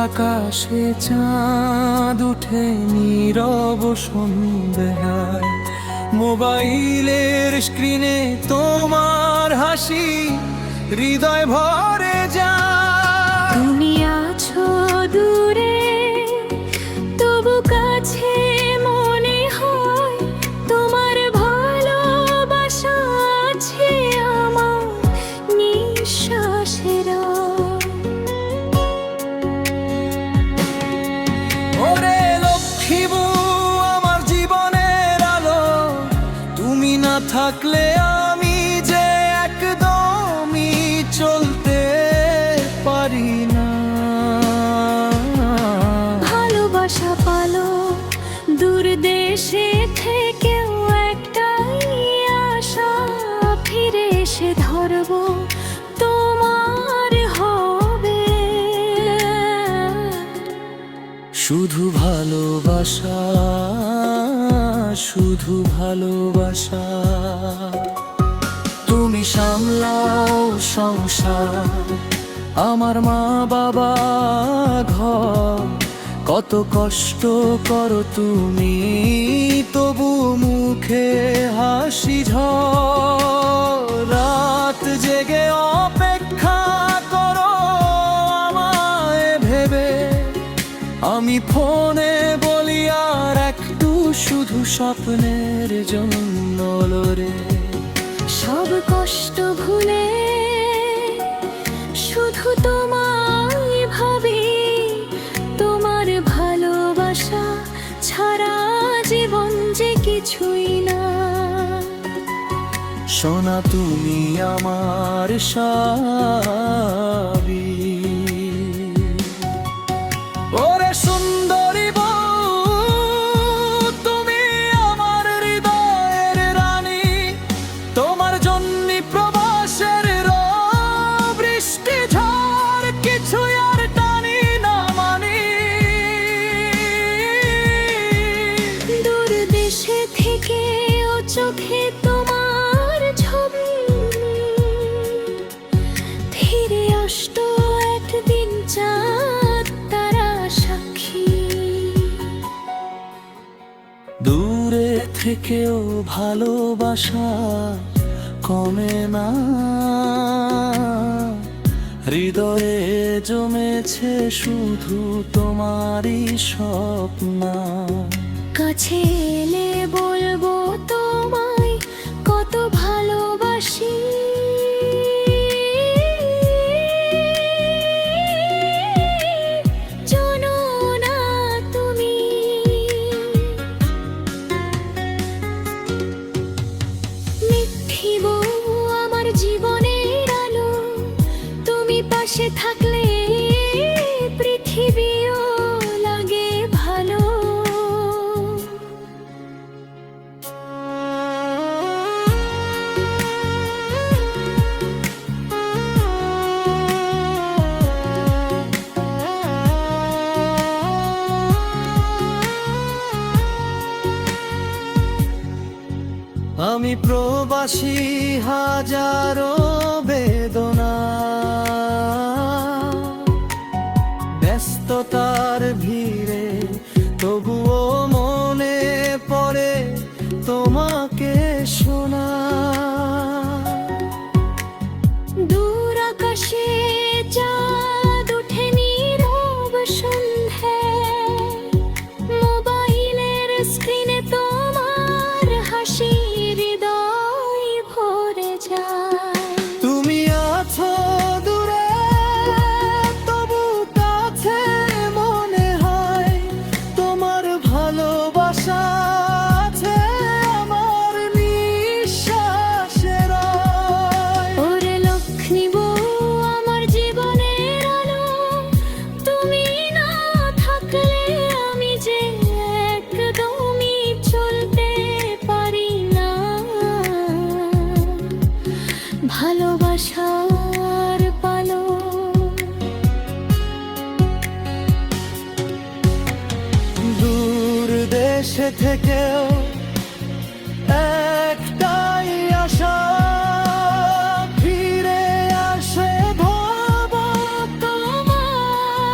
আকাশে চাঁদ উঠে নীরব সন্ধ্যায়, মোবাইলের স্ক্রিনে তোমার হাসি হৃদয় ভরে যায়। তুমি আছো দূরে তবু কাছে মনে হয়, তোমার ভালোবাসা আছে আমার নিঃশ্বাসের। ওরে লক্ষ্মী বউ, আমার জীবনের আলো, তুমি না থাকলে আমি যে একদমই চলতে পারি না। ভালোবাসা পালো দূর দেশে থেকেও একটাই আশা, ফিরে এসে ধরবো তোমার হবে। শুধু ভালোবাসা, শুধু ভালোবাসা। তুমি সামলাও সংসার, আমার মা বাবা ঘর, কত কষ্ট করো তুমি তবু মুখে হাসি ঝড়। রাত জেগে অপেক্ষা করো আমায় ভেবে, আমি ফোনে বলি আর একটু শুধু স্বপ্নের জন্য লড়ে। সব কষ্ট ভুলে শুধু তোমায় ভাবি, তোমার ভালোবাসা ছাড়া জীবন যে কিছুই না। সোনা তুমি আমার সবই। ওরে সুন্দরী বউ, তুমি আমার হৃদয়ের রানী, তোমার জন্য প্রবাসের বৃষ্টি ঝড় কিছু আর টানি না মানি। দূর দেশে থেকে ও চোখে তোমার ছবি, ফিরে আসতো একদিন চাঁদ তারা সাক্ষী। দূরে থেকেও ভালোবাসা কমে না, হৃদয়ে জমেছে শুধু তোমারই স্বপ্ন। কাছে এলে বলবো তোমায় কত ভালোবাসি, জানো না তুমি। মিঠি বউ, আমার জীবনের আলো, তুমি পাশে থাকলে পৃথিবীও লাগে ভালো। আমি প্রবাসী হাজারো বেদনা, ব্যস্ততার ভিড়ে তবুও মনে পড়ে তোমাকে শোনা। দূর আকাশে চাঁদ উঠে নীরব সন্ধ্যায়, মোবাইলের স্ক্রিনে তোমার হাসি হৃদয় ভরে যায়। তুমি আছো দূরে তবু কাছে মনে হয়, তোমার ভালোবাসা আছে আমার নিঃশ্বাসের। ওরে লক্ষ্মী বউ, আমার জীবনের আলো, তুমি না থাকলে আমি যে একদমই চলতে পারি না। ভালোবাসার পালো দূর দেশে থেকেও একটাই আশা, ফিরে আসে ভাবা তোমার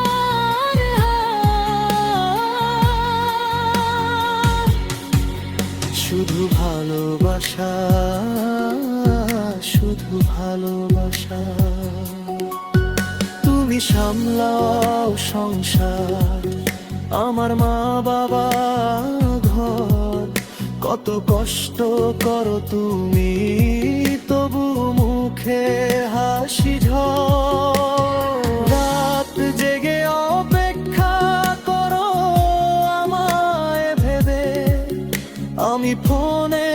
সামলাও সংসার, আমার মা বাবা ঘর, কত কষ্ট করো তুমি, তবু মুখে হাসি ঝড়। রাত জেগে অপেক্ষা করো আমায় ভেবে, আমি ফোনে